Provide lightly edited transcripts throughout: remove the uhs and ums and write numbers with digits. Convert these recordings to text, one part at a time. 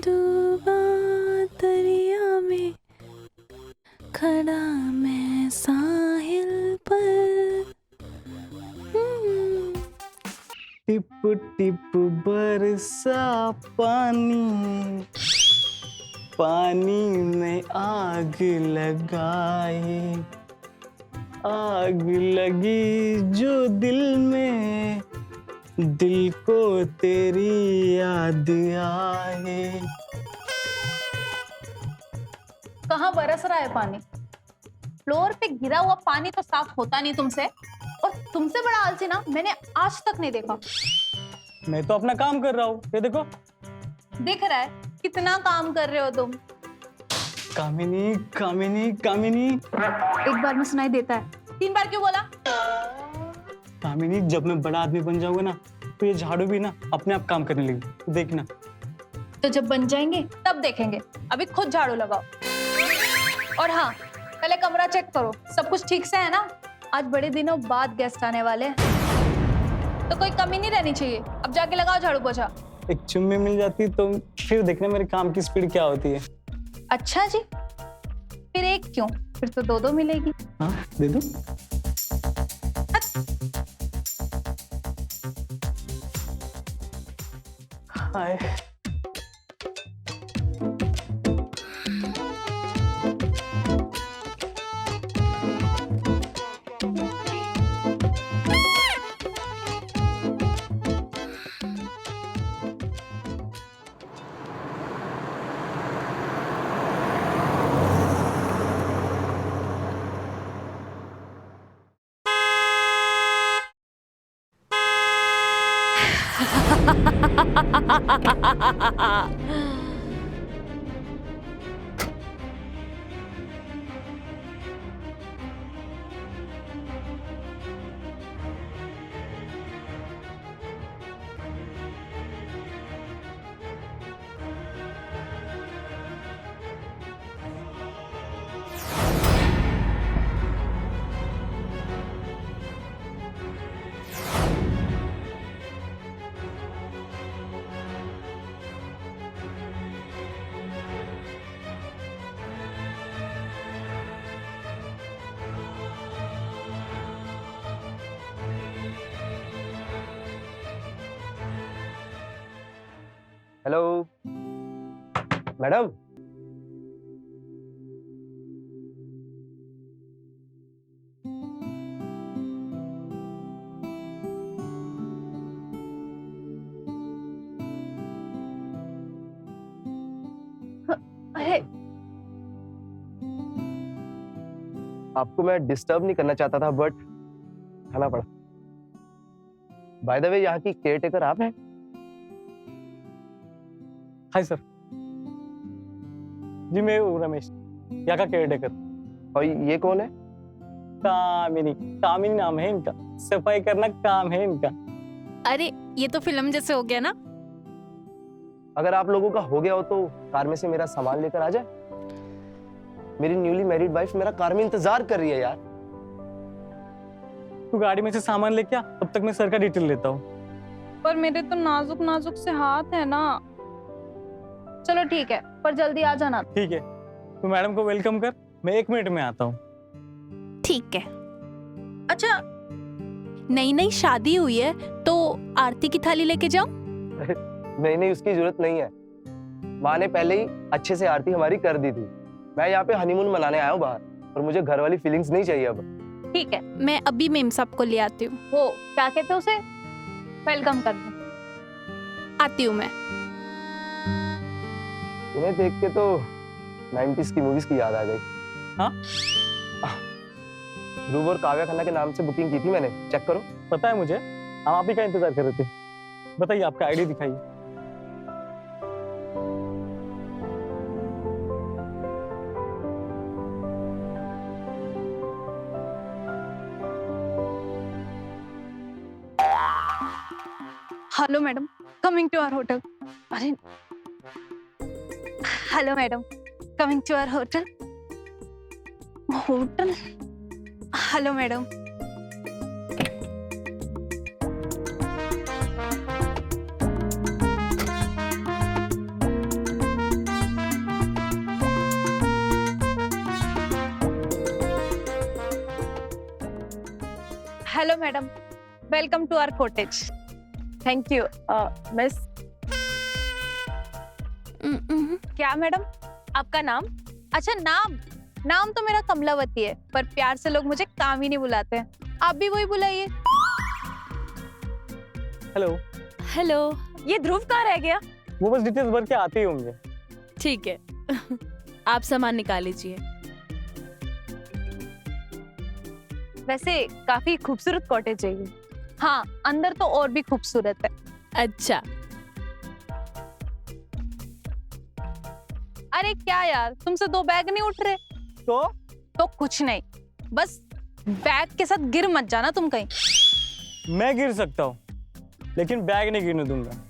डूबा दरिया में खड़ा मैं साहिल पर। टिप टिप बरसा पानी, पानी में आग लगाए, आग लगी जो दिल में, दिल को तेरी याद आए। कहाँ बरस रहा है पानी? फ्लोर पे गिरा हुआ पानी तो साफ होता नहीं तुमसे, और तुमसे बड़ा आलसी ना मैंने आज तक नहीं देखा। मैं तो अपना काम कर रहा हूँ, ये देखो। दिख रहा है कितना काम कर रहे हो तुम। कामिनी कामिनी कामिनी। एक बार में सुनाई देता है, 3 बार क्यों बोला? कामिनी, जब मैं बड़ा आदमी बन जाऊंगा ना तो ये झाड़ू भी ना अपने आप काम करने लगी, देखना। तो जब बन जाएंगे तब देखेंगे, अभी खुद झाड़ू लगाओ। और हाँ, पहले कमरा चेक करो, सब कुछ ठीक से है ना? आज बड़े दिनों बाद गेस्ट आने वाले हैं, तो कोई कमी नहीं रहनी चाहिए। अब जाके लगाओ झाड़ू पोछा। एक चुम्मी मिल जाती तो फिर देखना मेरे काम की स्पीड क्या होती है। अच्छा जी, फिर एक क्यों, फिर तो 2-2 मिलेगी। हाँ, दे दो। हाय। Hello madam. अरे आपको मैं डिस्टर्ब नहीं करना चाहता था, बट खाना पड़ा। बाय द वे, यहाँ की केयरटेकर आप हैं? हाय सर जी, मैं हूँ रमेश, यहाँ का केयरटेकर। और ये कौन है? कामिनी, कामिनी नाम है इनका, सफाई करना काम है इनका। अरे ये तो फिल्म जैसे हो गया ना। अगर आप लोगों का हो गया हो तो कार में से मेरा सामान लेकर आ जाए। मेरी न्यूली मैरिड वाइफ मेरा कार में इंतजार कर रही है यार। तू गाड़ी में से सामान लेके आ, तब तक मैं सर का डिटेल लेता हूँ। पर मेरे तो नाजुक नाजुक से हाथ है ना। चलो ठीक है, पर जल्दी आ जाना। ठीक है, तू मैडम को वेलकम कर, मैं 1 मिनट में आता हूँ। ठीक है। अच्छा, नई नई शादी हुई है तो आरती की थाली लेके जाऊं? नहीं, उसकी जरूरत नहीं है। माँ ने पहले ही अच्छे से आरती हमारी कर दी थी। मैं यहाँ पे हनीमून मनाने आया हूँ बाहर, और मुझे घर वाली फीलिंग्स नहीं चाहिए अब। ठीक है। मैं अभी मेम साहब को ले आती हूँ। वो क्या कहते हैं उसे, वेलकम कर दो। आती हूँ मैं। इन्हें देख के तो 90s की मूवीज की याद आ गई। हाँ? ध्रुव और काव्या खन्ना के नाम से बुकिंग की थी मैंने, चेक करो। पता है मुझे, हम आप ही का इंतजार कर रहे थे। बताइए, आपका आईडी दिखाइए। Hello madam, coming to our hotel. अरे hello madam, coming to our hotel. Hotel, hello madam. Hello madam, welcome to our cottage. Thank you miss. क्या मैडम? आपका नाम? अच्छा, नाम तो मेरा कमलावती है, पर प्यार से लोग मुझे काम ही नहीं बुलाते हैं। आप भी वही बुलाइए। हेलो। हेलो, ये ध्रुव कहाँ रह गया? वो बस डिटेल्स भर के आते ही होंगे। ठीक है आप सामान निकाल लीजिए। वैसे काफी खूबसूरत कॉटेज है ये। हाँ, अंदर तो और भी खूबसूरत है। अच्छा, अरे क्या यार, तुमसे 2 बैग नहीं उठ रहे? तो कुछ नहीं, बस बैग के साथ गिर मत जाना तुम कहीं। मैं गिर सकता हूँ, लेकिन बैग नहीं गिरने दूंगा।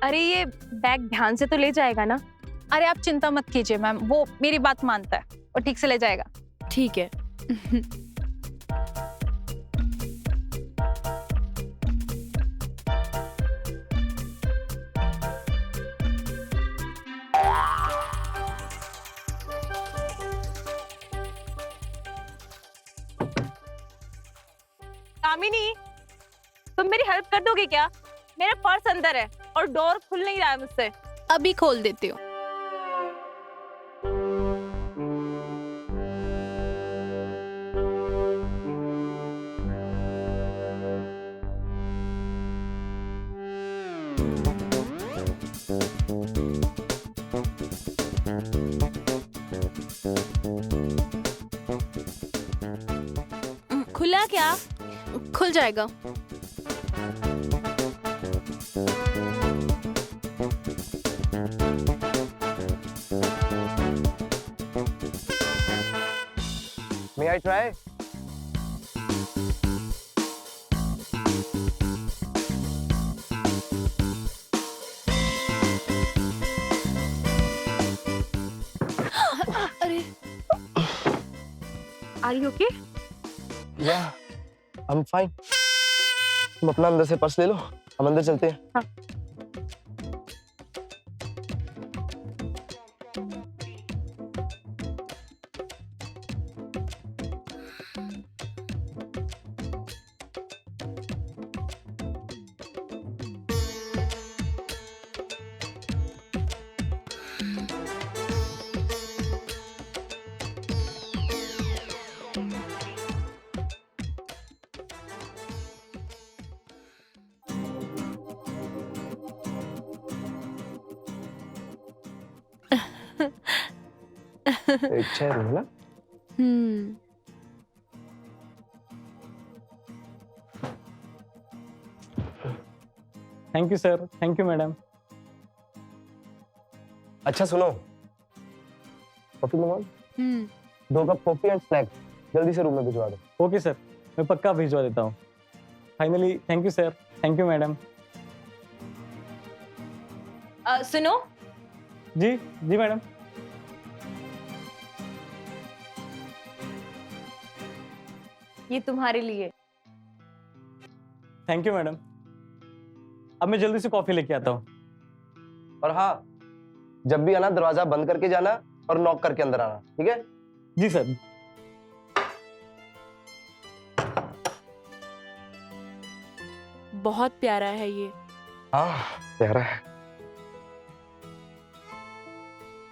अरे ये बैग ध्यान से तो ले जाएगा ना? अरे आप चिंता मत कीजिए मैम, वो मेरी बात मानता है और ठीक से ले जाएगा। ठीक है। कामिनी, तुम मेरी हेल्प कर दोगे क्या? मेरा पर्स अंदर है और डोर खुल नहीं रहा है मुझसे। अभी खोल देती हूँ। खुला क्या? खुल जाएगा। May I try? अरे Are you okay? Yeah, I'm fine. तुम अपना अंदर से पर्स ले लो, हम अंदर चलते हैं। हाँ। एक चेयर है ना? Thank you sir, thank you madam. अच्छा सुनो, कॉफी मंगवाओ। 2 कप कॉफी एंड स्नैक्स जल्दी से रूम में भिजवा दो। ओके सर, मैं पक्का भिजवा देता हूँ। Finally thank you sir, thank you madam. सुनो, जी जी मैडम। ये तुम्हारे लिए। Thank you madam. अब मैं जल्दी से कॉफी लेके आता हूँ। और हाँ, जब भी आना दरवाजा बंद करके जाना और नॉक करके अंदर आना, ठीक है? जी सर। बहुत प्यारा है ये। हाँ, प्यारा है।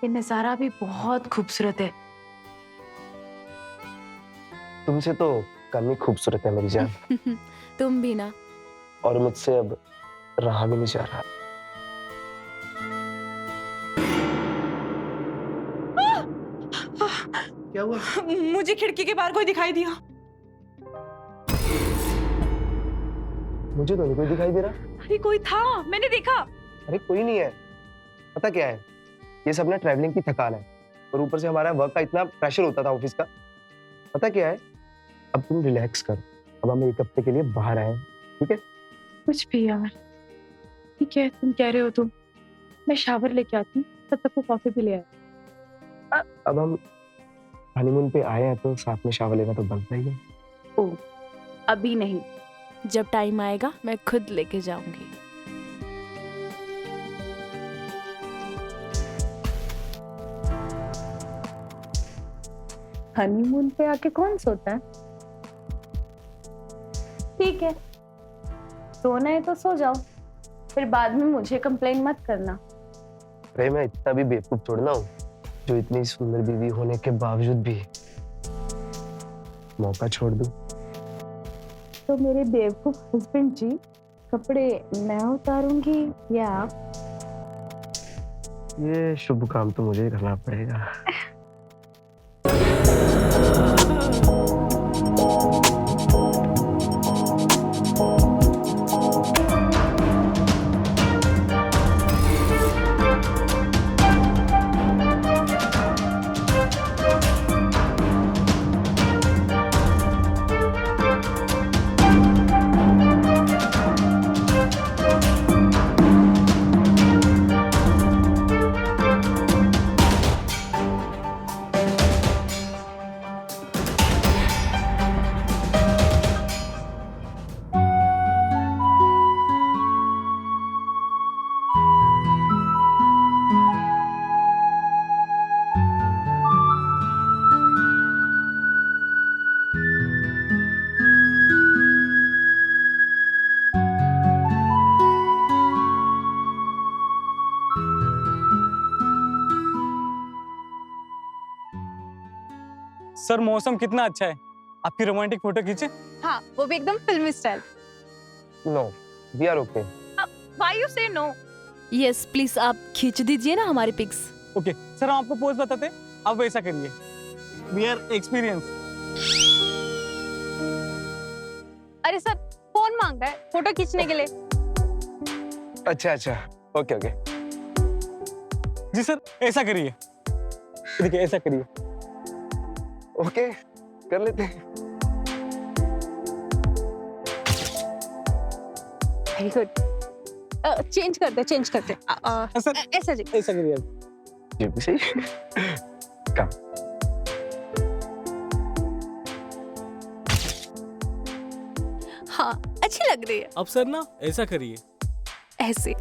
ये नजारा भी बहुत खूबसूरत है। तुमसे तो कम ही खूबसूरत है मेरी जान। तुम भी ना। और मुझसे अब रहा भी नहीं जा रहा। क्या हुआ? मुझे खिड़की के बाहर कोई दिखाई दिया। मुझे तो नहीं कोई दिखाई दे रहा। अरे कोई था, मैंने देखा। अरे कोई नहीं है। पता क्या है, ये सब ना ट्रैवलिंग की थकान है और ऊपर से हमारा वर्क का इतना प्रेशर होता था ऑफिस का। पता क्या है, अब तुम रिलैक्स करो। अब हम 1 हफ्ते के लिए बाहर आए हैं, ठीक है? कुछ भी यार, ठीक है, तुम कह रहे हो तो मैं शावर लेके आती हूँ, तब तक वो कॉफी भी ले आए। अब हम हनीमून पे आए हैं तो साथ में शावर लेना तो बनता ही है। ओ, अभी नहीं, जब टाइम आएगा मैं खुद लेके जाऊंगी। हनीमून पे आके कौन सोता है? ठीक है, सोना है तो सो जाओ, फिर बाद में मुझे कंप्लेन मत करना। अरे मैं इतना भी बेवकूफ थोड़ा ना हूँ जो इतनी सुंदर बीवी होने के बावजूद भी मौका छोड़ दूं। तो मेरे बेवकूफ हस्बैंड जी, कपड़े मैं उतारूंगी या आप? ये शुभ काम तो मुझे ही करना पड़ेगा। सर मौसम कितना अच्छा है, आपकी रोमांटिक फोटो खींचे। हाँ, वो भी एकदम फिल्मी style. No, we are okay. Why you say no? Yes please आप खींच दीजिए ना हमारी पिक्स। ओके सर, हम आपको पोज बताते हैं, आप वैसा करिए। We are experience. अरे सर, फोन मांग रहा है फोटो खींचने के लिए। अच्छा अच्छा, ओके ओके। जी सर, ऐसा करिए, देखिए ऐसा करिए। ओके, कर लेते हैं। Very good. चेंज करते। सर ऐसा जी। ऐसा करिए। ये भी सही। काम। हाँ, अच्छी लग रही है। अब सर ना ऐसा करिए। ऐसे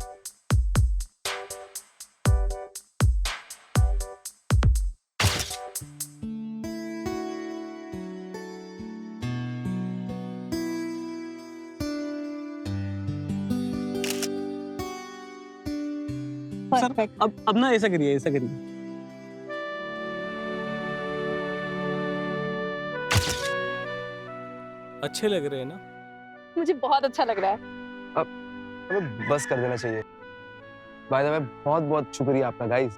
सर अब ना ऐसा करिए, ऐसा करिए। अच्छे लग रहे हैं ना? मुझे बहुत अच्छा लग रहा है। हमें बस कर देना चाहिए। बाय द वे, बहुत बहुत शुक्रिया आपका गाइस।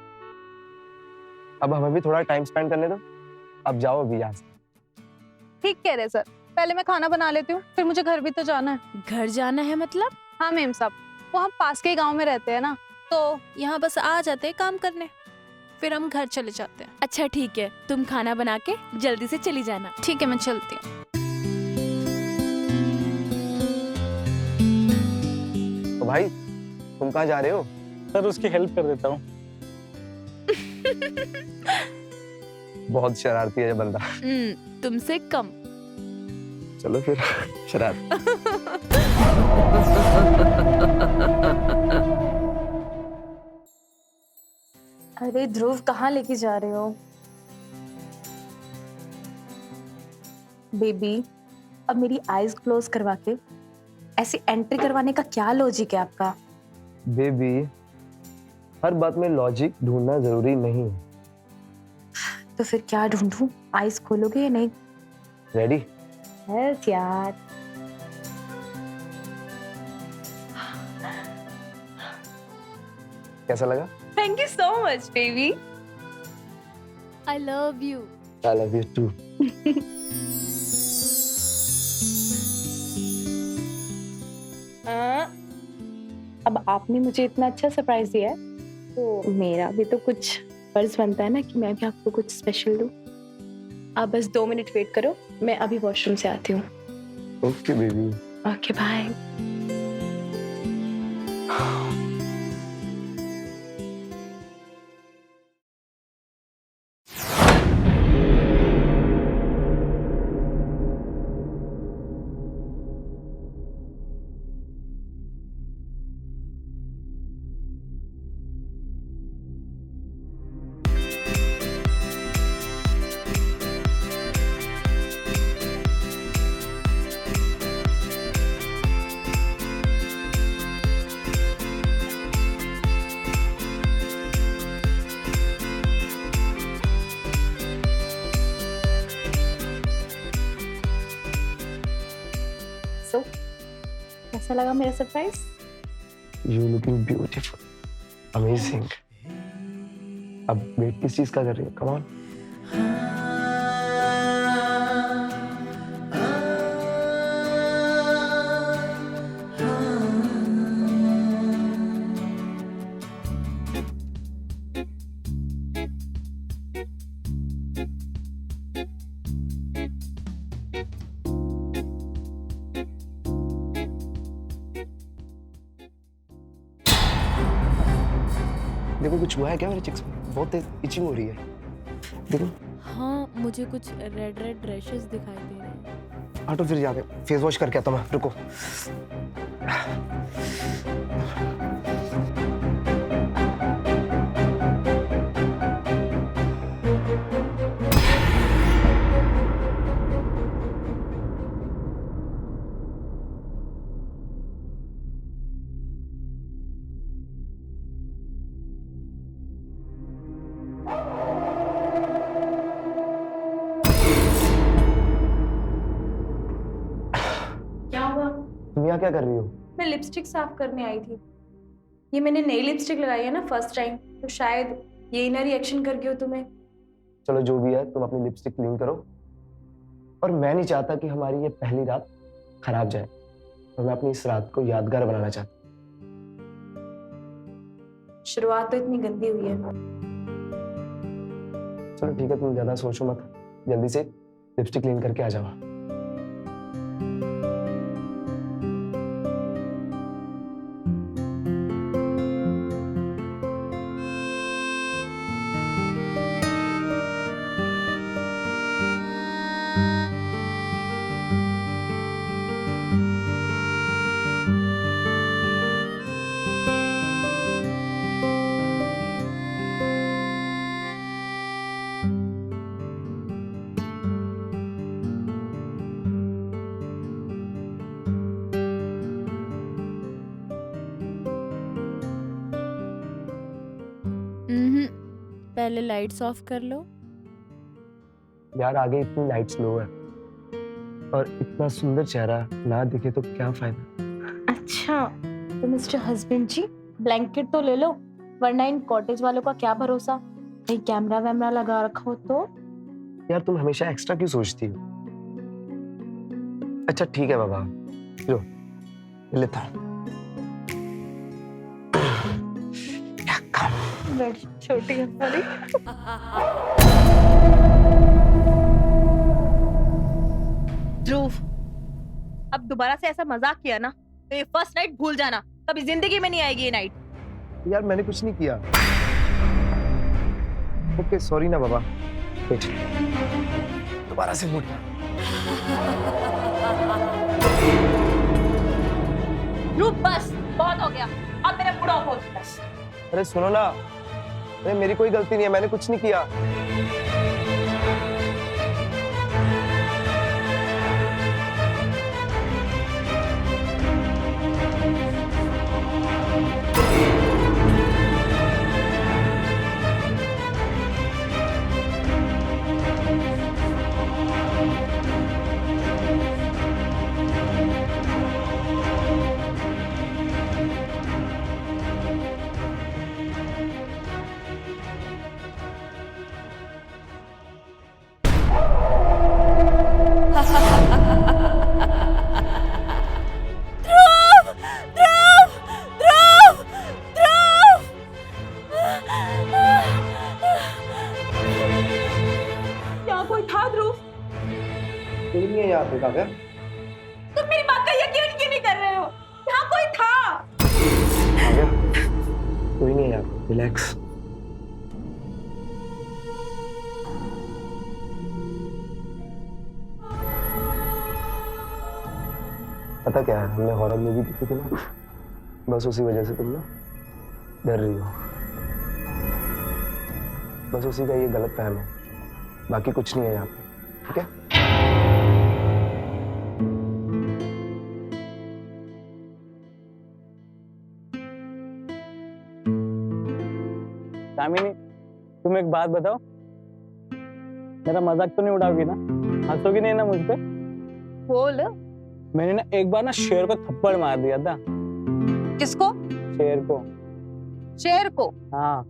अब हमें भी थोड़ा टाइम स्पेंड करने दो। अब जाओ अभी यहाँ से। ठीक कह रहे सर, पहले मैं खाना बना लेती हूँ, फिर मुझे घर भी तो जाना है। घर जाना है मतलब? हाँ मेम साहब, वो हम पास के ही गांव में रहते हैं ना, तो यहाँ बस आ जाते हैं काम करने, फिर हम घर चले जाते हैं। अच्छा ठीक है, तुम खाना बना के जल्दी से चली जाना। ठीक है, मैं चलती हूँ। तो भाई तुम कहाँ जा रहे हो? सर उसकी हेल्प कर देता हूँ। बहुत शरारती है ये बंदा। तुमसे कम। चलो फिर शरारत। अरे ध्रुव, कहाँ लेके जा रहे हो? बेबी, अब मेरी आईज क्लोज करवा के ऐसे एंट्री करवाने का क्या लॉजिक है आपका? बेबी, हर बात में लॉजिक ढूंढना जरूरी नहीं है। तो फिर क्या ढूंढूं? आईज खोलोगे या नहीं? रेडी? यस यार। कैसा लगा? Thank you so much baby. I love you. I love you too. अब आपने मुझे इतना अच्छा सरप्राइज दिया है, तो मेरा भी तो कुछ फर्ज बनता है ना कि मैं भी आपको कुछ स्पेशल दूं। आप बस 2 मिनट वेट करो, मैं अभी वॉशरूम से आती हूँ। Okay, baby. Okay bye. कैसा लगा मेरा surprise? You looking beautiful, amazing. अब वेट किस चीज का कर रही है? Come on. देखो कुछ हुआ है क्या मेरे चिक्स में? बहुत तेज इचिंग हो रही है। देखो। हाँ, मुझे कुछ रेड रेड रैशेस दिखाई दे रहे हैं। हटो फिर जाके फेस वॉश करके आता हूँ मैं। रुको। क्या हुआ? तुम यहाँ क्या कर रही हो? मैं लिपस्टिक साफ करने आई थी। ये मैंने नई लिपस्टिक लगाई है ना फर्स्ट टाइम, तो शायद यही ना रिएक्शन कर गई हो तुम्हें। चलो जो भी है, तुम अपनी लिपस्टिक क्लीन करो। और मैं नहीं चाहता कि हमारी ये पहली रात खराब जाए, और मैं अपनी इस रात को यादगार बनाना चाहता हूँ। शुरुआत तो इतनी गंदी हुई है। चलो ठीक है, तुम ज्यादा सोचो मत, जल्दी से लिपस्टिक क्लीन करके आ जाओ। पहले लाइट्स ऑफ कर लो। यार आगे इतनी लाइट स्लो है, और इतना सुंदर चेहरा ना दिखे तो क्या फायदा। अच्छा, तो मिस्टर हस्बैंड जी ब्लैंकेट तो ले लो, वरना इन कॉटेज वालों का क्या भरोसा, कहीं कैमरा वैमरा लगा रखा हो तो। यार तुम हमेशा एक्स्ट्रा क्यों सोचती हो? अच्छा ठीक है बाबा, लो लेता हूँ। छोटी है सारी। ध्रुव, अब दोबारा से ऐसा मजाक किया ना तो ये फर्स्ट नाइट भूल जाना, कभी जिंदगी में नहीं आएगी ये नाइट। यार मैंने कुछ नहीं किया। ओके सॉरी ना बाबा। वेट, दोबारा से मूड। ध्रुव बस बहुत हो गया, अब मेरा पूरा ऑफ हो चुका है। अरे सुनो ना, अरे मेरी कोई गलती नहीं है, मैंने कुछ नहीं किया। कोई नहीं है यहाँ पे काव्या। तुम मेरी बात का यकीन क्यों नहीं कर रहे हो? यहाँ कोई था। काव्या, कोई नहीं है यहाँ पे, रिलैक्स। पता क्या है, हमने हॉरर मूवी देखी थी ना, बस उसी वजह से तुम ना डर रही हो। बस उसी का ये गलत फहम है, बाकी कुछ नहीं है यहाँ पे, ठीक है? दामिनी, तुम एक बात बताओ, मेरा मजाक तो नहीं उड़ाओगी ना? हंसोगी नहीं ना मुझ पे? बोल। मैंने ना एक बार ना शेर को थप्पड़ मार दिया था। किसको? शेर को। शेर को? हाँ।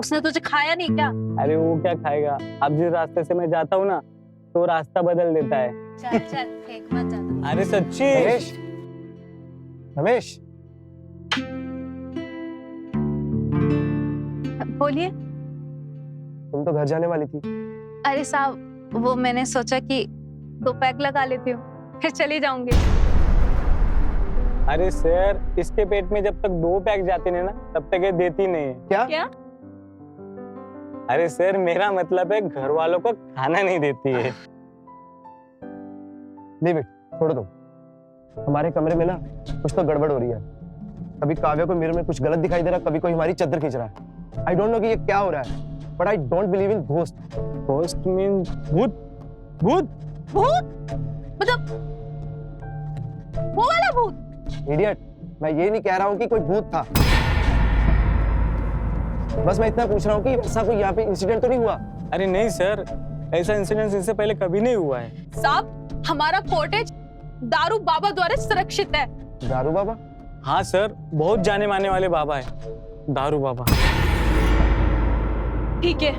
उसने तुझे खाया नहीं क्या? अरे वो क्या खाएगा, अब जिस रास्ते से मैं जाता हूँ ना तो रास्ता बदल देता है। चल चल फेंक मत ज्यादा। अरे सच्ची। रमेश, रमेश, बोलिए। तुम तो घर जाने वाली थी। अरे साहब, वो मैंने सोचा कि 2 पैक लगा लेती हूँ, फिर चली जाऊंगी। अरे सर, इसके पेट में जब तक 2 पैक जाते नहीं ना तब तक ये देती नहीं है। क्या? अरे सर, मेरा मतलब है घर वालों को खाना नहीं देती है। लीव इट, छोड़ दो। हमारे कमरे में ना कुछ तो गड़बड़ हो रही है। कभी काव्या को मिरर में कुछ गलत दिखाई दे रहा, कभी कोई हमारी चादर खींच रहा है। आई डोंट नो कि ये क्या हो रहा है, but I don't believe in ghost. Ghost mean भूत। भूत? भूत? मतलब वो वाला भूत? इडियट, मैं ये नहीं कह रहा हूँ कि कोई भूत था। बस मैं इतना पूछ रहा हूँ कि ऐसा कोई यहाँ पे इंसिडेंट तो नहीं हुआ? अरे नहीं सर, ऐसा इंसिडेंट इससे पहले कभी नहीं हुआ है। साहब, हमारा कॉटेज दारू बाबा द्वारा सुरक्षित है। दारू बाबा? हाँ सर, बहुत जाने माने वाले बाबा है, दारू बाबा। ठीक है,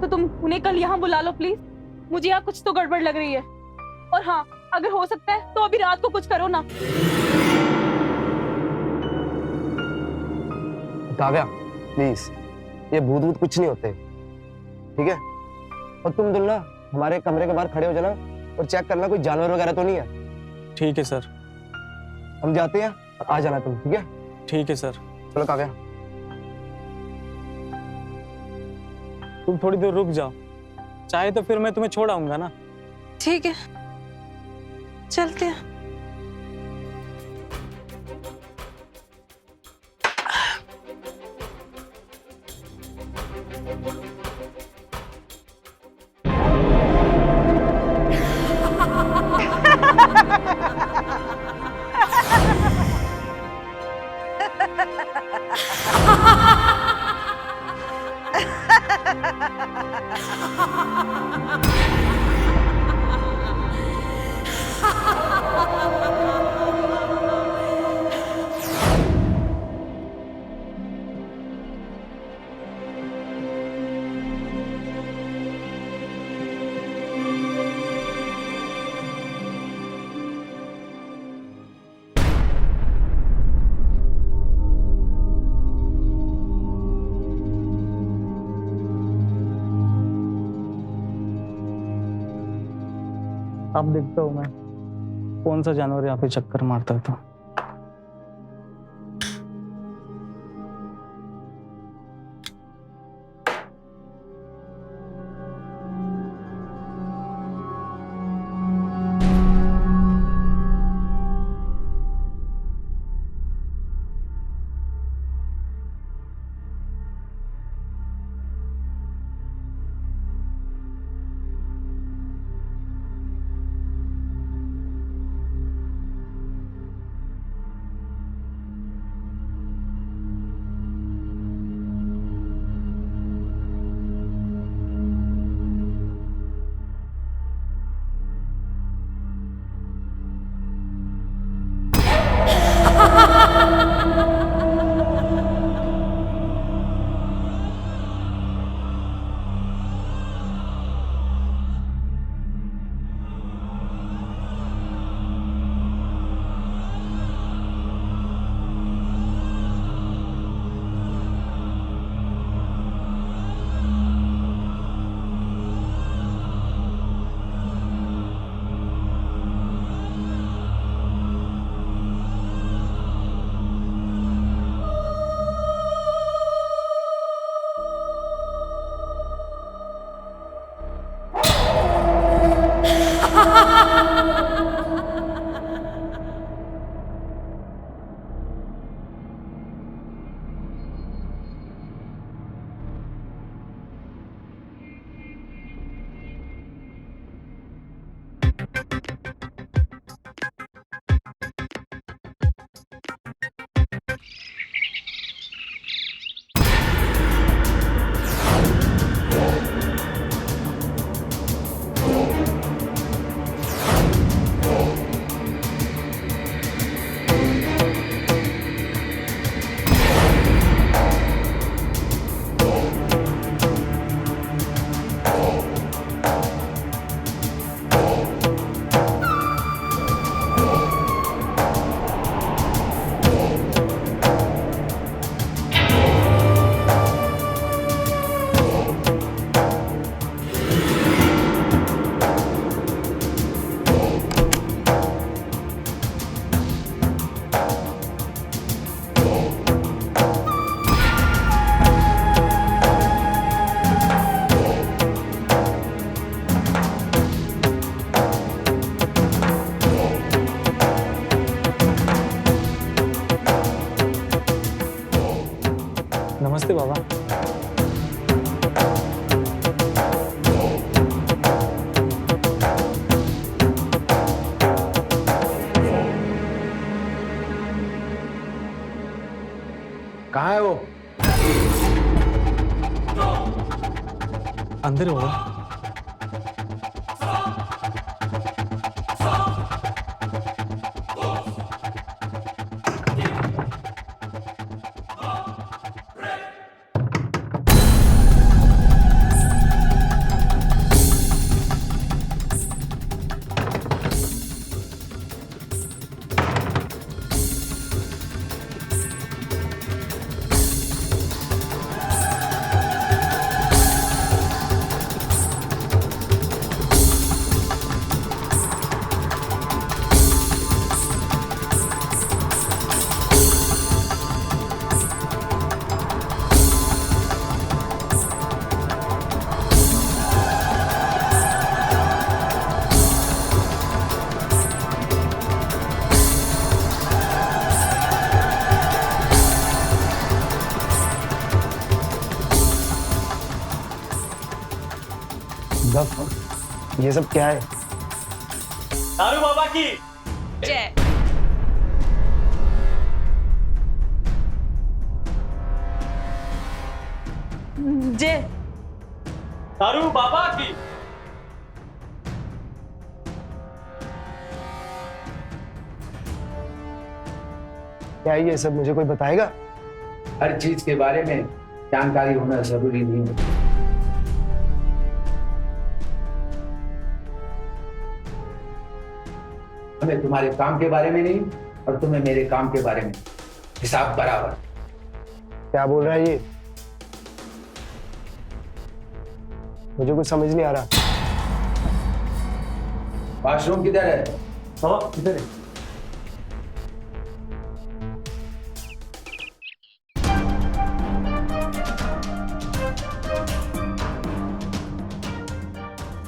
तो तुम उन्हें कल यहाँ बुला लो प्लीज। मुझे यहाँ कुछ तो गड़बड़ लग रही है। और हाँ, अगर हो सकता है तो अभी रात को कुछ करो ना। काव्या प्लीज, ये भूत भूत कुछ नहीं होते, ठीक है? और तुम दुल्ला हमारे कमरे के बाहर खड़े हो जाना और चेक करना कोई जानवर वगैरह तो नहीं है। ठीक है सर। हम जाते हैं, आ जाना तुम, ठीक है? ठीक है सर। चलो काव्या। तुम थोड़ी देर रुक जाओ, चाहे तो फिर मैं तुम्हें छोड़ आऊंगा ना। ठीक है, चलते हैं। अब देखता हूँ मैं कौन सा जानवर यहाँ पे चक्कर मारता है। तो नमस्ते बाबा। कहाँ है वो? अंदर है बाबा। The fuck? ये सब क्या है? दारू बाबा की जय। जय। दारू बाबा की। क्या है ये सब? मुझे कोई बताएगा? हर चीज के बारे में जानकारी होना जरूरी नहीं है। हमें तुम्हारे काम के बारे में नहीं और तुम्हें मेरे काम के बारे में हिसाब बराबर। क्या बोल रहा है ये? मुझे कुछ समझ नहीं आ रहा। वॉशरूम किधर है? बाबा किधर है?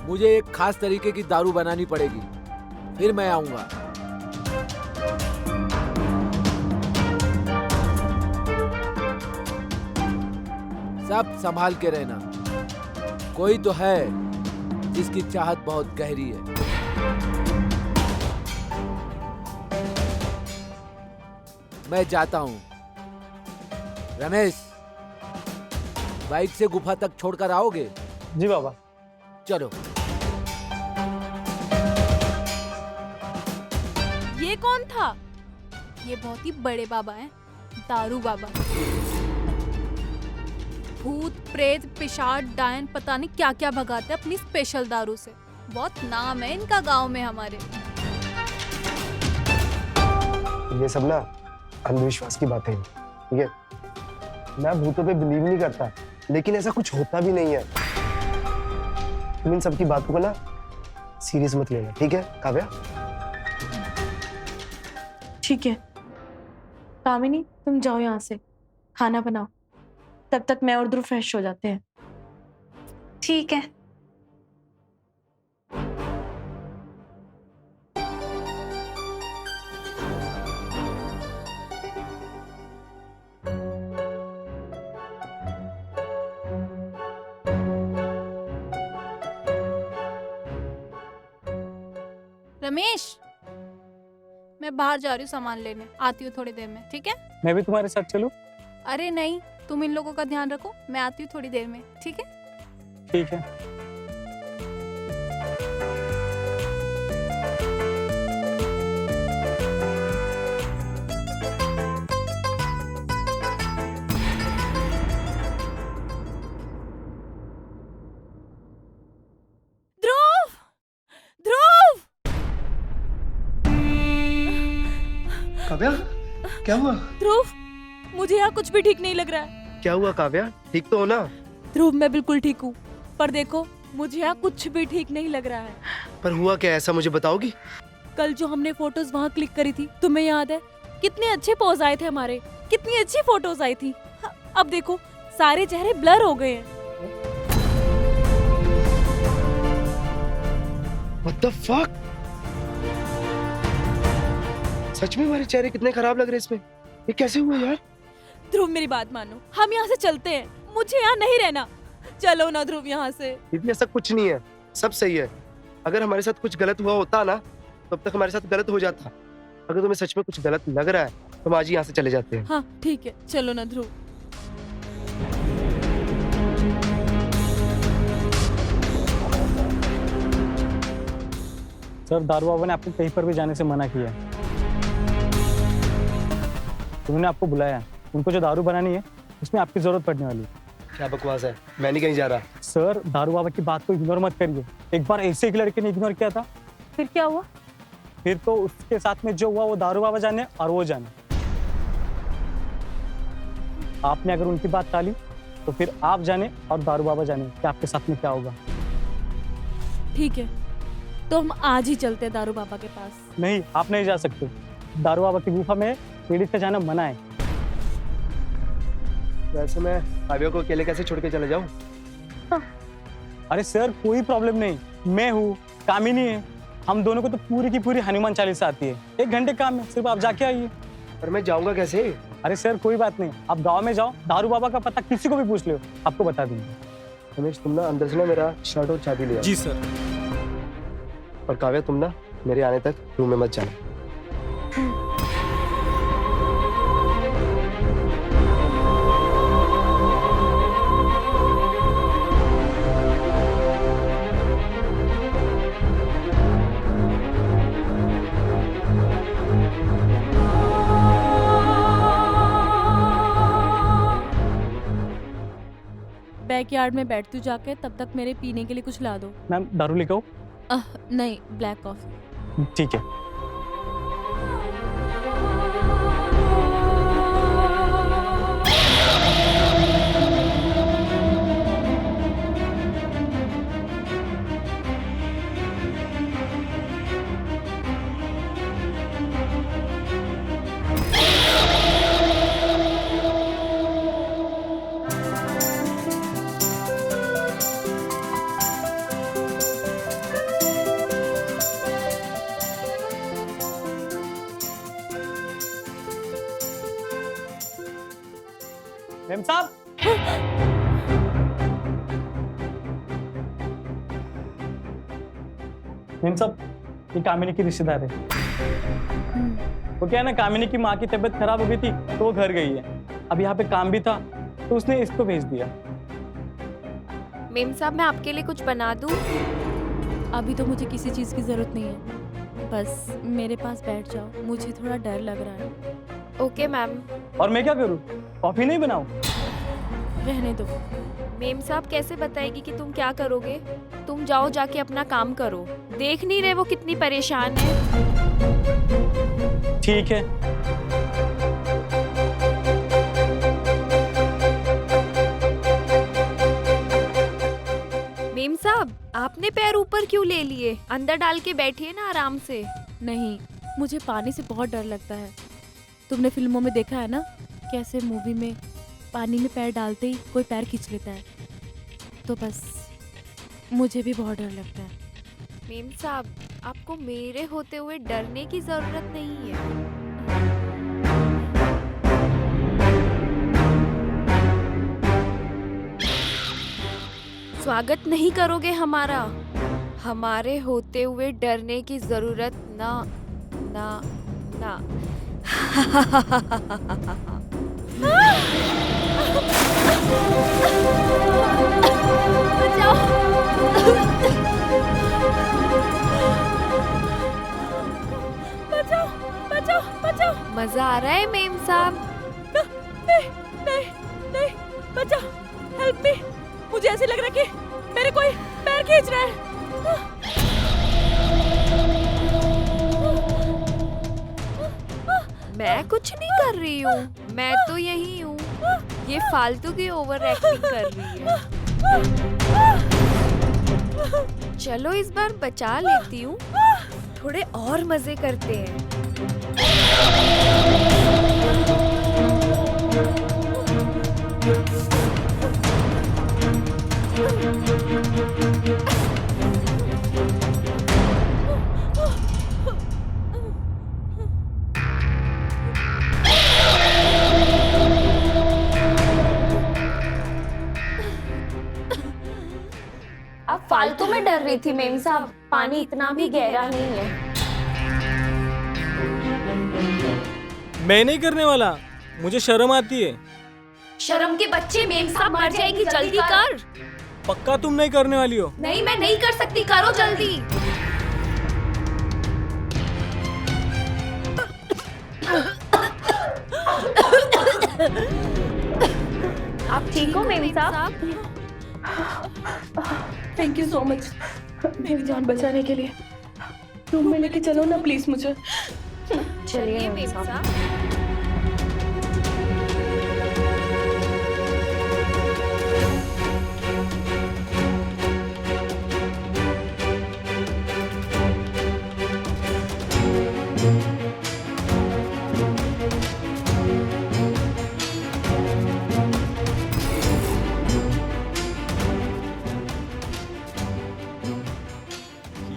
मुझे एक खास तरीके की दारू बनानी पड़ेगी, फिर मैं आऊंगा। सब संभाल के रहना। कोई तो है जिसकी चाहत बहुत गहरी है। मैं जाता हूं। रमेश, बाइक से गुफा तक छोड़कर आओगे? जी बाबा। चलो। ये कौन था? ये बहुत ही बड़े बाबा हैं, दारू बाबा। भूत प्रेत पिशाच डायन पता नहीं क्या क्या भगाते अपनी स्पेशल दारू से। बहुत नाम है इनका गांव में हमारे। ये सब ना अंधविश्वास की बातें हैं, ठीक है? मैं भूतों पे बिलीव नहीं करता, लेकिन ऐसा कुछ होता भी नहीं है। तुम इन सब की बातों को ना सीरियस मत लेना, ठीक है काव्या? ठीक है कामिनी, तुम जाओ यहाँ से, खाना बनाओ। तब तक मैं और ध्रुव फ्रेश हो जाते हैं। ठीक है। रमेश, मैं बाहर जा रही हूँ सामान लेने, आती हूँ थोड़ी देर में, ठीक है? मैं भी तुम्हारे साथ चलूं? अरे नहीं, तुम इन लोगों का ध्यान रखो, मैं आती हूँ थोड़ी देर में, ठीक है? ठीक है। ध्रुव! ध्रुव! काव्या, क्या हुआ? ध्रुव, मुझे यहाँ कुछ भी ठीक नहीं लग रहा है। क्या हुआ काव्या? ठीक तो हो ना? ध्रुव, मैं बिल्कुल ठीक हूँ, पर देखो मुझे यहाँ कुछ भी ठीक नहीं लग रहा है। पर हुआ क्या, ऐसा मुझे बताओगी? कल जो हमने फोटोज वहाँ क्लिक करी थी, तुम्हें याद है? कितने अच्छे पोज आए थे हमारे, कितनी अच्छी फोटोज आई थी। अब देखो सारे चेहरे ब्लर हो गए हैं। What the fuck? सच में हमारे चेहरे कितने खराब लग रहे हैं इसमें। ये कैसे हुआ यार? ध्रुव मेरी बात मानो, हम यहाँ से चलते हैं, मुझे यहाँ नहीं रहना। चलो ना ध्रुव यहाँ से। दीदी ऐसा कुछ नहीं है, सब सही है। अगर हमारे साथ कुछ गलत हुआ होता ना तब तक हमारे साथ गलत हो जाता। अगर तुम्हें सच में कुछ गलत लग रहा है तो हम आज ही यहाँ से चले जाते हैं। हाँ ठीक है, चलो ना ध्रुव। सर दारू बाबा ने आपको कहीं पर भी जाने से मना किया है। उन्होंने आपको बुलाया है, उनको जो दारू बनानी है उसमें आपकी जरूरत पड़ने वाली है। क्या बकवास है, मैं नहीं कहीं जा रहा। सर दारू बाबा की बात को इग्नोर मत करिए। एक बार ऐसे एक लड़के ने इग्नोर किया था, फिर क्या हुआ? फिर तो उसके साथ में जो हुआ वो दारू बाबा जाने और वो जाने। आपने अगर उनकी बात टाली तो फिर आप जाने और दारू बाबा जाने कि आपके साथ में क्या होगा। ठीक है, तो हम आज ही चलते हैं दारू बाबा के पास। नहीं, आप नहीं जा सकते। दारू बाबा की गुफा में लेडीज का जाना मना है। वैसे मैं काव्या को अकेले कैसे छोड़ के चले जाऊँ? अरे सर कोई प्रॉब्लम नहीं, मैं हूँ, कामिनी है, हम दोनों को तो पूरी की पूरी हनुमान चालीसा आती है। 1 घंटे काम है, सिर्फ आप जाके आइए। पर मैं जाऊंगा कैसे? अरे सर कोई बात नहीं, आप गांव में जाओ, दारू बाबा का पता किसी को भी पूछ लो, आपको बता देंगे। रमेश तुम ना अंदर से ना मेरा शर्ट और चाबी ले आओ। जी सर। और काव्या तुम ना मेरे आने तक रूम में मत जाना। बैकयार्ड में बैठती हूँ जाके, तब तक मेरे पीने के लिए कुछ ला दो। मैम दारू लेके आओ। नहीं, ब्लैक कॉफी। ठीक है। मेम साहब, मेम साहब ये कामिनी की रिश्तेदार है। वो क्या है ना, कामिनी की माँ की तबीयत खराब हो गई थी तो वो घर गई है। अब यहाँ पे काम भी था तो उसने इसको भेज दिया। मेम साहब मैं आपके लिए कुछ बना दूं? अभी तो मुझे किसी चीज़ की ज़रूरत नहीं है, बस मेरे पास बैठ जाओ, मुझे थोड़ा डर लग रहा है। Okay ma'am. और मैं क्या करूँ, कॉफी नहीं बनाऊँ? रहने दो। मेम साहब कैसे बताएगी कि तुम क्या करोगे? तुम जाओ जाके अपना काम करो, देख नहीं रहे वो कितनी परेशान है। ठीक है। मेम साहब आपने पैर ऊपर क्यों ले लिए? अंदर डाल के बैठिए ना आराम से। नहीं, मुझे पानी से बहुत डर लगता है। तुमने फिल्मों में देखा है ना, कैसे मूवी में पानी में पैर डालते ही कोई पैर खींच लेता है, तो बस मुझे भी बहुत डर लगता है। मेम साहब आपको मेरे होते हुए डरने की जरूरत नहीं है। स्वागत नहीं करोगे हमारा? हमारे होते हुए डरने की जरूरत ना ना ना। बचाओ। बचाओ, बचाओ, बचाओ। मजा आ रहा है मेम साहब? नहीं, नहीं, नहीं, बचाओ, हेल्प मी। मुझे ऐसे लग रहा है कि मेरे कोई पैर खींच रहा है। मैं कुछ नहीं कर रही हूँ, मैं तो यही हूँ। ये फालतू की ओवर एक्टिंग कर रही है। चलो इस बार बचा लेती हूँ, थोड़े और मजे करते हैं। फालतू में डर रही थी मेम साहब, पानी इतना भी गहरा नहीं है। मैं नहीं करने वाला, मुझे शर्म आती है। शर्म के बच्चे, मेम साहब मर जाएगी, जल्दी कर। पक्का तुम नहीं करने वाली हो? नहीं, मैं नहीं कर सकती, करो जल्दी। आप ठीक हो मेम साहब? थैंक यू सो मच मेरी जान बचाने के लिए। रूम में लेके चलो ना प्लीज मुझे। चलिए मेम साहब।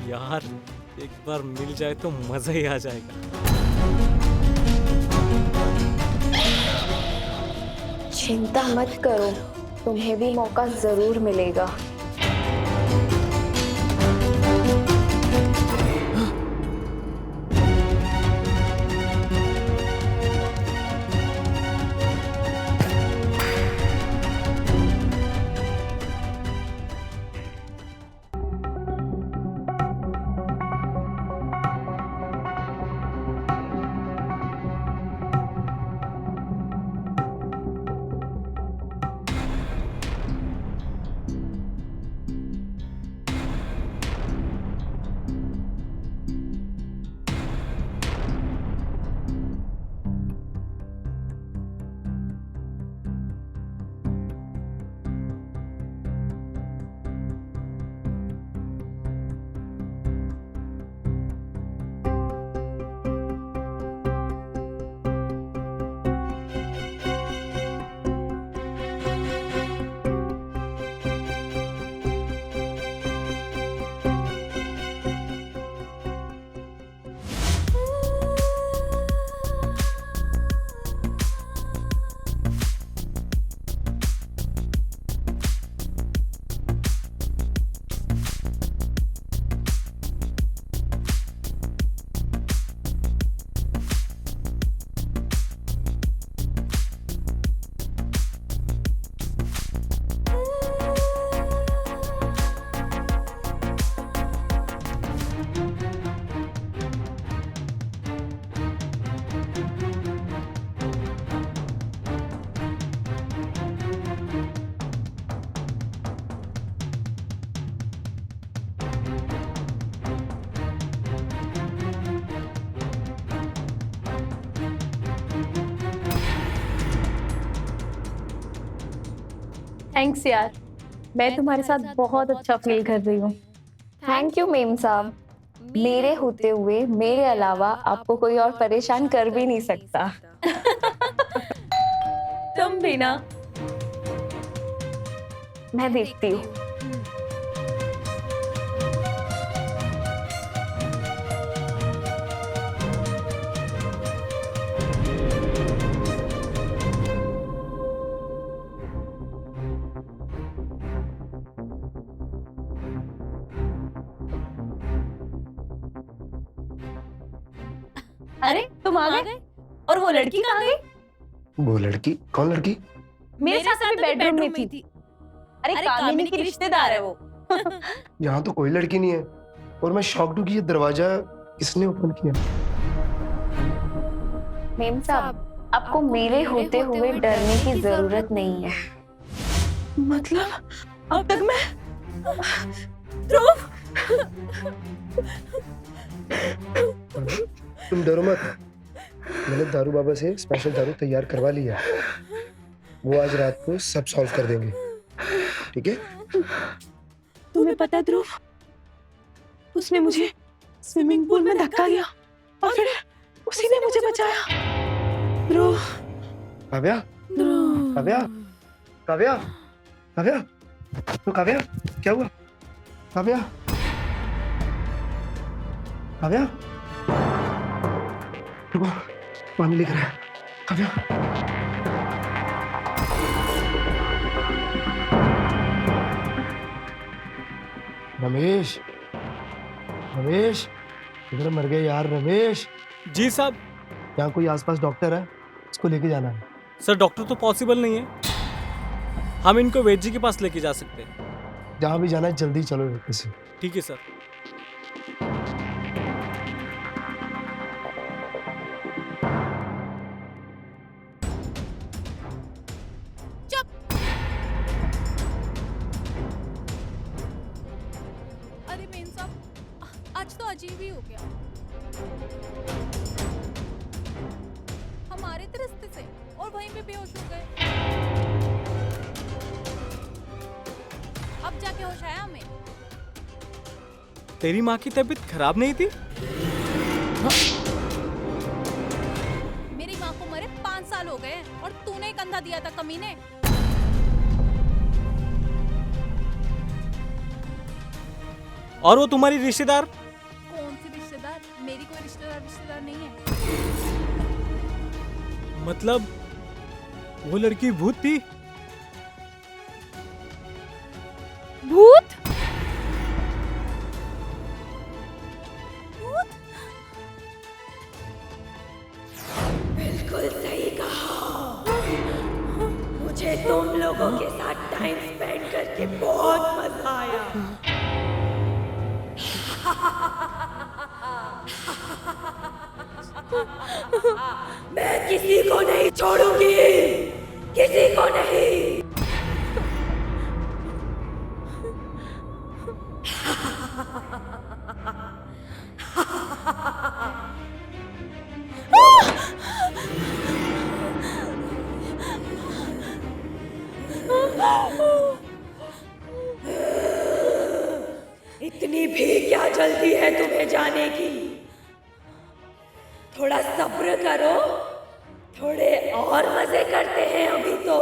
यार एक बार मिल जाए तो मजा ही आ जाएगा। चिंता मत करो, तुम्हें भी मौका जरूर मिलेगा। थैंक्स यार, मैं तुम्हारे साथ बहुत अच्छा फील कर रही हूँ। थैंक यू मेम साहब। मेरे होते हुए मेरे अलावा आपको कोई और परेशान कर भी नहीं सकता। तुम भी ना। मैं देखती हूँ। अरे तुम आ गए? और वो लड़की कहाँ गई? वो लड़की? कौन लड़की? मेरे साथ अभी बेडरूम में थी। अरे कामिनी की रिश्तेदार है वो। यहाँ तो कोई लड़की नहीं है और मैं शॉक्ड हूँ कि ये दरवाजा किसने ओपन किया। मेम साहब, आपको मेरे होते हुए डरने की जरूरत नहीं है। मतलब अब तक मैं ध्रुव। तुम डरो मत, मैंने दारू बाबा से स्पेशल दारू तैयार करवा लिया। वो आज रात को सब सॉल्व कर देंगे, ठीक है? तुम्हें पता है ध्रुव, उसने मुझे स्विमिंग पूल में धक्का दिया और फिर उसी ने मुझे बचाया। ध्रुव। काव्या, काव्या, काव्या, काव्या, तो काव्या क्या हुआ? काव्या, काव्या, रुको, पानी लिख रहा है। काव्या, रमेश, रमेश, इधर मर गए यार रमेश। जी साहब। यहाँ कोई आसपास डॉक्टर है, इसको लेके जाना है। सर डॉक्टर तो पॉसिबल नहीं है, हम इनको वेद जी के पास लेके जा सकते हैं। जहाँ भी जाना है जल्दी चलो जल्दी से। ठीक है सर। अरे मेन साहब, आज तो अजीब ही हो गया। हम आ रहे थे रास्ते से और वहीं पे बेहोश हो गए। अब जाके होश आया हमें। तेरी माँ की तबीयत खराब नहीं थी? मेरी माँ को मरे 5 साल हो गए और तूने ही कंधा दिया था कमीने। और वो तुम्हारी रिश्तेदार? कौन सी रिश्तेदार? मेरी कोई रिश्तेदार नहीं है। मतलब वो लड़की भूत थी? भूत? बिल्कुल सही कहा। मुझे तुम लोगों के साथ टाइम स्पेंड करके बहुत मजा आया। मैं किसी को नहीं छोड़ूंगी, किसी को नहीं। इतनी भी क्या जल्दी है तुम्हें जाने की? थोड़ा सब्र करो, थोड़े और मजे करते हैं अभी तो।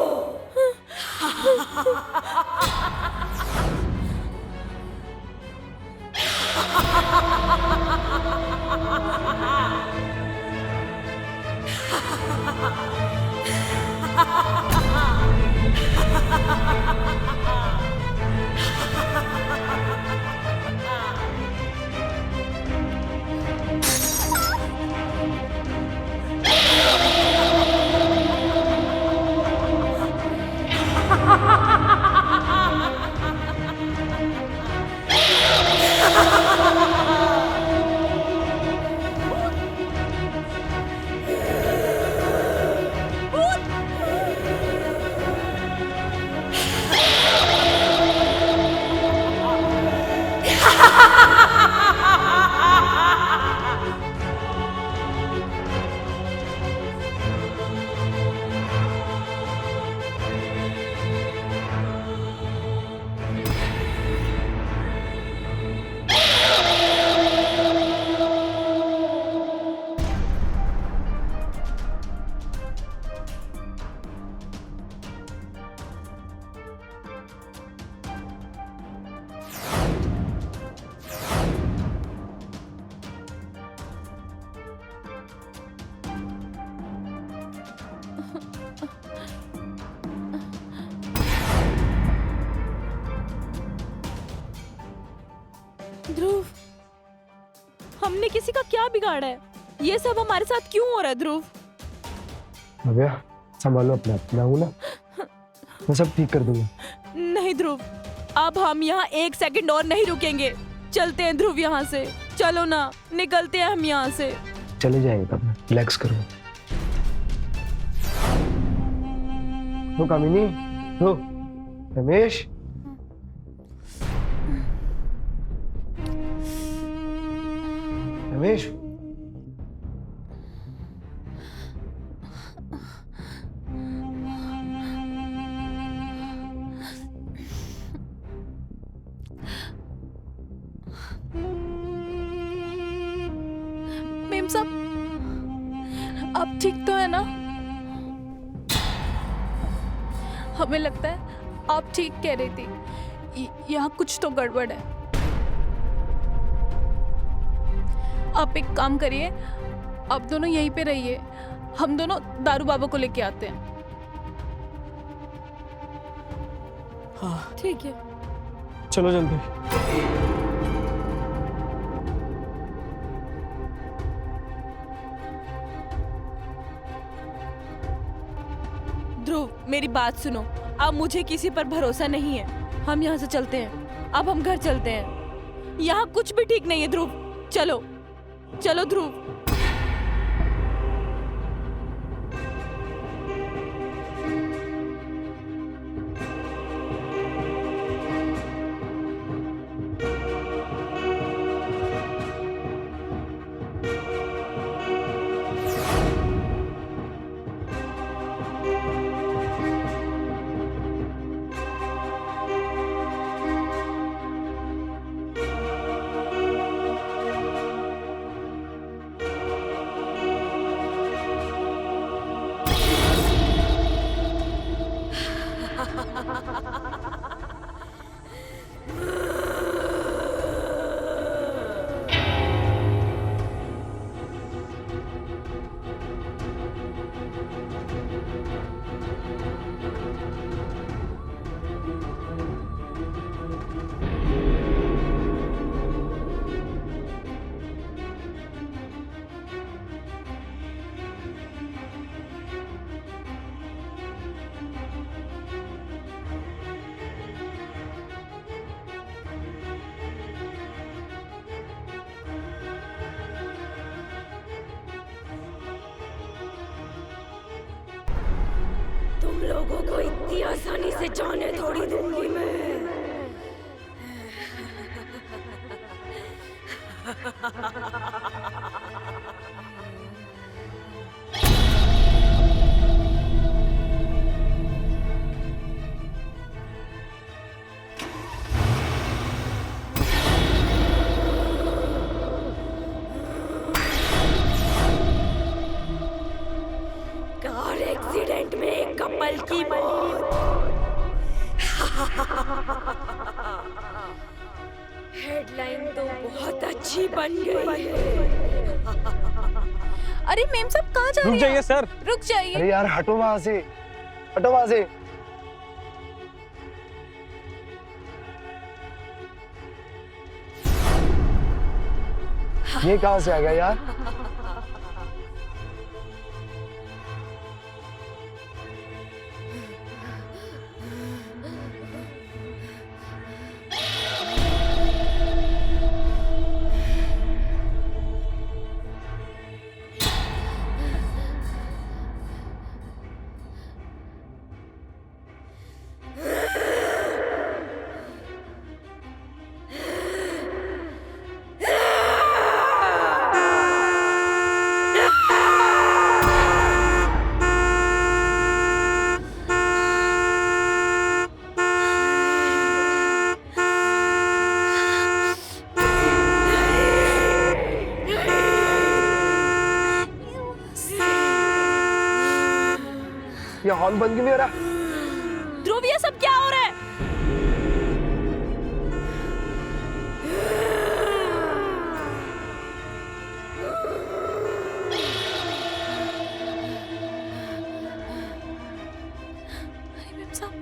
ध्रुव, हमने किसी का क्या बिगाड़ा है? ये सब हमारे साथ क्यों हो रहा है ध्रुव? भव्या, संभालो अपने आप। मैं हूं ना, मैं सब ठीक कर दूंगा। नहीं ध्रुव, अब हम यहाँ 1 सेकंड और नहीं रुकेंगे। चलते हैं ध्रुव यहाँ से। चलो ना, निकलते हैं हम यहाँ से। चले जाएंगे तब, रिलैक्स करो। तो कामिनी, तो रमेश, रमेश, मेम साहब, आप ठीक तो है ना? हमें लगता है आप ठीक कह रही थी। यहाँ कुछ तो गड़बड़ है। आप एक काम करिए, आप दोनों यहीं पे रहिए, हम दोनों दारू बाबा को लेके आते हैं। हाँ ठीक है। चलो जल्दी। मेरी बात सुनो, अब मुझे किसी पर भरोसा नहीं है। हम यहाँ से चलते हैं, अब हम घर चलते हैं। यहाँ कुछ भी ठीक नहीं है ध्रुव। चलो चलो ध्रुव। तुम लोगों को इतनी आसानी से जाने थोड़ी दूंगी मैं। कार एक्सीडेंट में एक कपल की मौत। हेडलाइन तो बहुत अच्छी बन गई है। अरे मेम साहब कहाँ जा रुक रही जाइए हैं? सर। रुक जाइए। अरे यार हटो वहां से, हटो वहां से। ये कहां से आ गया यार? ये हॉर्न बंद क्यों नहीं हो रहा? ध्रुव ये सब क्या हो रहा है? अरे मेम साहब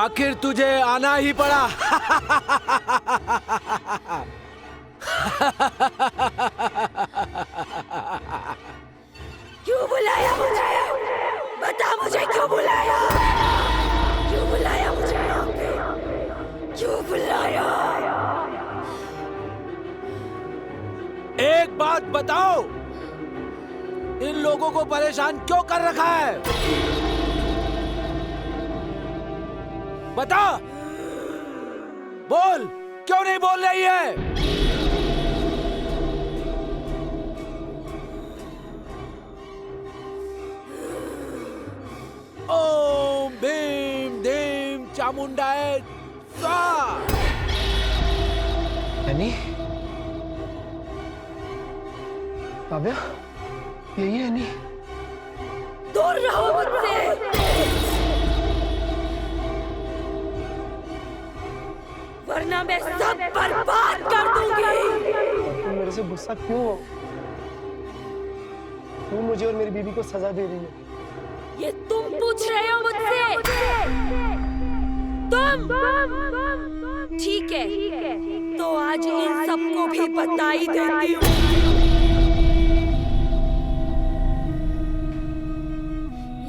आखिर तुझे आना ही पड़ा। क्यों बुलाया मुझे? बता मुझे क्यों बुलाया? क्यों बुलाया मुझे यहाँ पे? क्यों बुलाया? एक बात बताओ, इन लोगों को परेशान क्यों कर रखा है? बता, बोल, क्यों नहीं बोल रही है? ओम भीम धीम चामुंडाय स्वाहा। एनी, काव्या, यही है एनी? दूर रहो मुझसे। वरना मैं सब बर्बाद कर दूंगी। तुम मेरे से गुस्सा क्यों हो? तुम मुझे और मेरी बीवी को सजा दे रही हो। ये तुम पूछ रहे हो मुझसे? तुम? ठीक है, तो आज इन सबको भी बता ही देती हूँ।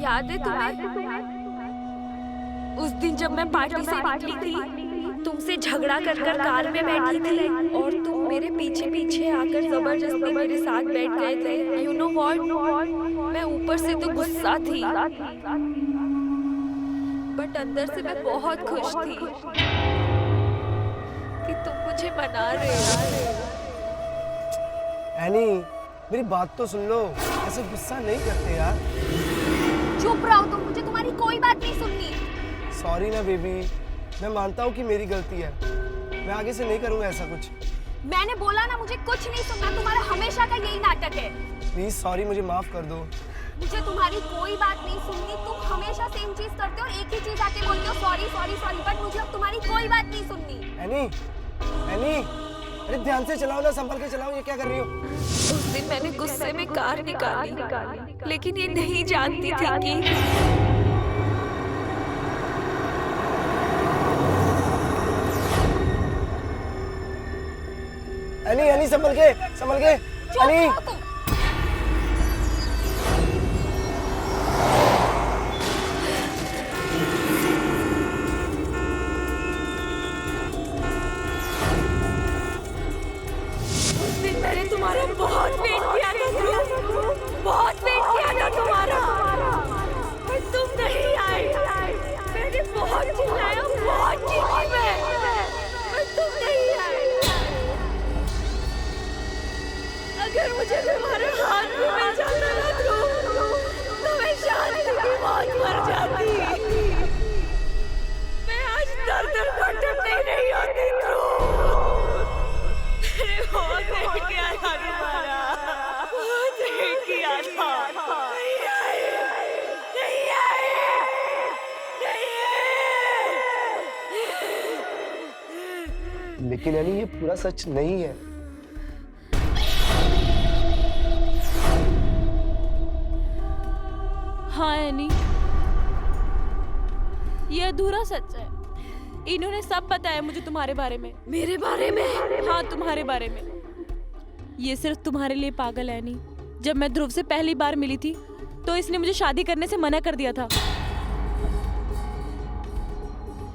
याद है तुम्हें? उस दिन जब मैं पार्टी से निकली थी, तुमसे झगड़ा कर कार में बैठी थी और तुम मेरे पीछे पीछे आकर जबरदस्ती मेरे साथ बैठ गए थे। You know what? मैं ऊपर से तो गुस्सा थी, बट अंदर से मैं बहुत खुश थी कि तुम मुझे मना रहे हो। एनी, मेरी बात तो सुन लो, ऐसे गुस्सा नहीं करते यार। चुप रहो तुम, मुझे तुम्हारी कोई बात नहीं सुननी। सॉरी ना बेबी, मैं मानता हूँ कि मेरी गलती है। मैं आगे से नहीं करूँगा ऐसा कुछ। मैंने बोला ना, मुझे कुछ नहीं सुनना। तुम्हारा हमेशा का यही नाटक है। प्लीज सॉरी, मुझे माफ कर दो। मुझे तुम्हारी कोई बात नहीं सुननी। तुम हमेशा सेम चीज करते हो, एक ही चीज आके बोलते हो सॉरी सॉरी सॉरी, बट मुझे अब तुम्हारी कोई बात नहीं सुननी। एनी, एनी, अरे ध्यान से चलाओ ना, संभल के चलाओ। ये क्या कर रही हो? उस दिन मैंने गुस्से में कार निकाली, लेकिन ये नहीं जानती थी कि एनी, एनी, संभल के, संभल के। एनी, मैंने तुम्हारा बहुत वेट किया था, बहुत वेट किया था तुम्हारा, पर तुम नहीं आए। मैंने बहुत चिल्लाया, बहुत चीखी मैं, पर तुम नहीं आए। अगर मुझे तुम्हारा हाथ भी मिल जाता ना तो मैं शांति की मौत मर जाती। मैं आज दर भटक नहीं होती। बहुत वेट किया था तुम्हारा, बहुत वेट किया था। नहीं आए, नहीं आए, नहीं आए। लेकिन एनी, ये पूरा सच नहीं है। हाँ एनी, ये अधूरा सच है। इन्होंने सब बताया मुझे तुम्हारे बारे में। मेरे बारे में? हाँ, तुम्हारे बारे में। ये सिर्फ तुम्हारे लिए पागल है एनी। जब मैं ध्रुव से पहली बार मिली थी तो इसने मुझे शादी करने से मना कर दिया था।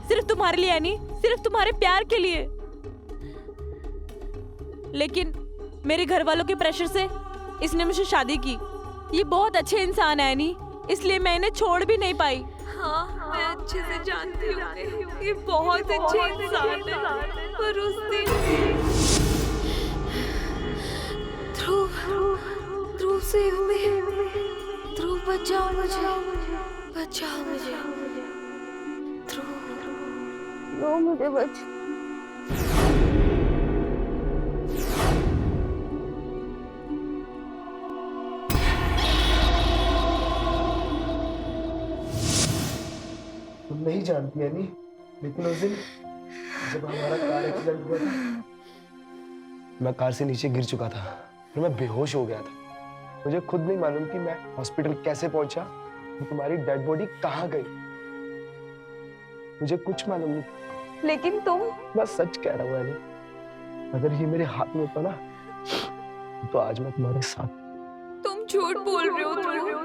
सिर्फ तुम्हारे लिए एनी, सिर्फ तुम्हारे प्यार के लिए। लेकिन मेरे घर वालों के प्रेशर से इसने मुझसे शादी की। ये बहुत अच्छे इंसान है एनी, इसलिए मैं इन्हें छोड़ भी नहीं पाई। हाँ, मैं अच्छे से जानती हूँ ये बहुत अच्छे इंसान है, पर उस दिन ध्रुव सेव में, ध्रुव बचाओ मुझे, बचाओ मुझे, ध्रुव मुझे बचाओ। तुम नहीं जानती है नहीं, लेकिन उस दिन जब हमारा कार एक्सीडेंट हुआ था, मैं कार से नीचे गिर चुका था, फिर मैं बेहोश हो गया था। मुझे खुद नहीं मालूम कि मैं हॉस्पिटल कैसे पहुंचा, तुम्हारी डेड बॉडी कहाँ गई। मुझे कुछ मालूम नहीं। लेकिन तुम मैं सच कह रहा हूँ एनी, अगर ये मेरे हाथ में होता ना तो आज मैं तुम्हारे साथ। तुम झूठ बोल रहे हो ध्रुव।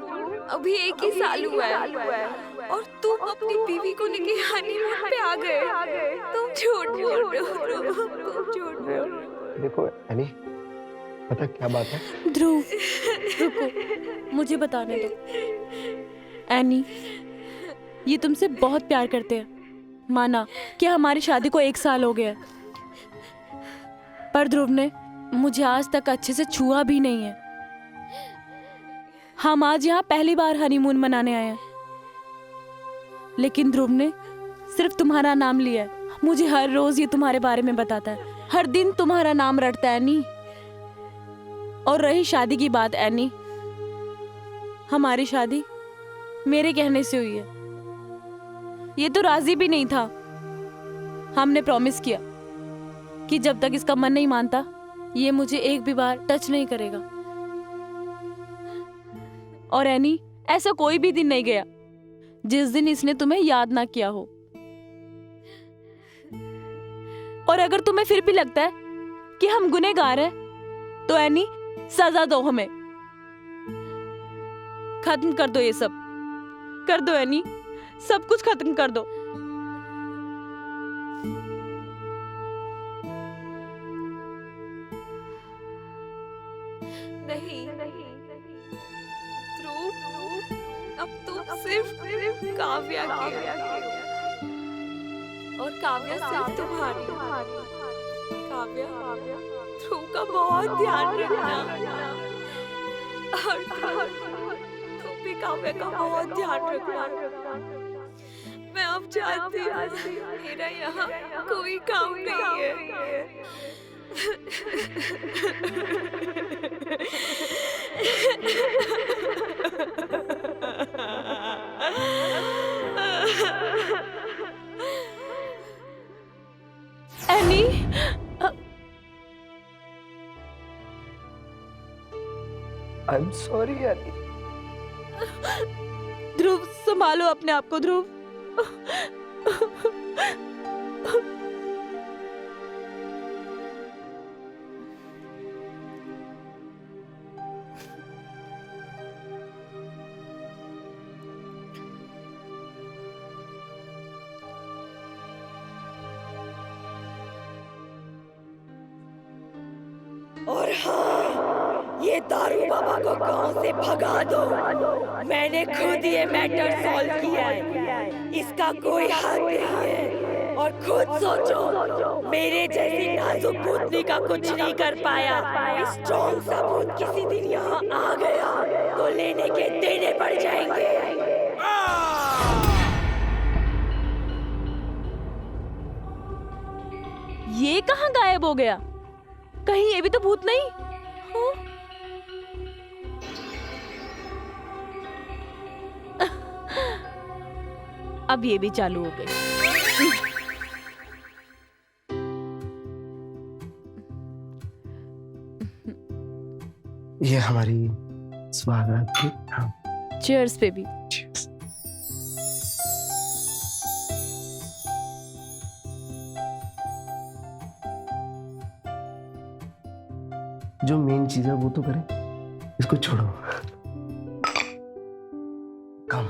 अभी 1 ही साल हुआ है और तुम अपनी बीवी को लेके हनीमून पे आ गए। तुम झूठ बोल रहे हो ध्रुव, तुम झूठ बोल रहे हो। देखो एनी, पता क्या बात है? ध्रुव रुको, मुझे बताने दो। एनी ये तुमसे बहुत प्यार करते हैं, माना कि हमारी शादी को 1 साल हो गया, पर ध्रुव ने मुझे आज तक अच्छे से छुआ भी नहीं है। हम आज यहाँ पहली बार हनीमून मनाने आए हैं, लेकिन ध्रुव ने सिर्फ तुम्हारा नाम लिया है। मुझे हर रोज ये तुम्हारे बारे में बताता है, हर दिन तुम्हारा नाम रटता है एनी। और रही शादी की बात एनी, हमारी शादी मेरे कहने से हुई है। ये तो राजी भी नहीं था। हमने प्रॉमिस किया कि जब तक इसका मन नहीं मानता ये मुझे एक भी बार टच नहीं करेगा। और एनी ऐसा कोई भी दिन नहीं गया जिस दिन इसने तुम्हें याद ना किया हो। और अगर तुम्हें फिर भी लगता है कि हम गुनहगार हैं तो एनी सजा दो हमें। खत्म कर दो ये सब, कर दो एनी, सब कुछ खत्म कर दो। नहीं ध्रुव, अब तुम सिर्फ काव्या के और काव्या सिर्फ तुम्हारी। काव्या ध्रुव का बहुत ध्यान रखना और तुम भी काव्या का बहुत ध्यान रखना। मैं अब जानती हूँ मेरा यहाँ कोई काम नहीं है। Annie I am sorry Annie. Dhruv संभालो अपने आप को ध्रुव। और हाँ, ये दारू बाबा को गांव से भगा दो। मैंने खुद ये मैटर सॉल्व किया है, इसका कोई हक नहीं है। और खुद सोचो, मेरे जैसी नाजुक भूतनी का कुछ नहीं कर पाया, स्ट्रॉन्ग सा भूत किसी दिन यहाँ आ गया तो लेने के देने पड़ जाएंगे। ये कहाँ गायब हो गया? कहीं ये भी तो भूत नहीं? हाँ? अब ये भी चालू हो गई। ये हमारी स्वागत की। हाँ। Cheers baby. जो मेन चीज है वो तो करें, इसको छोड़ो। कम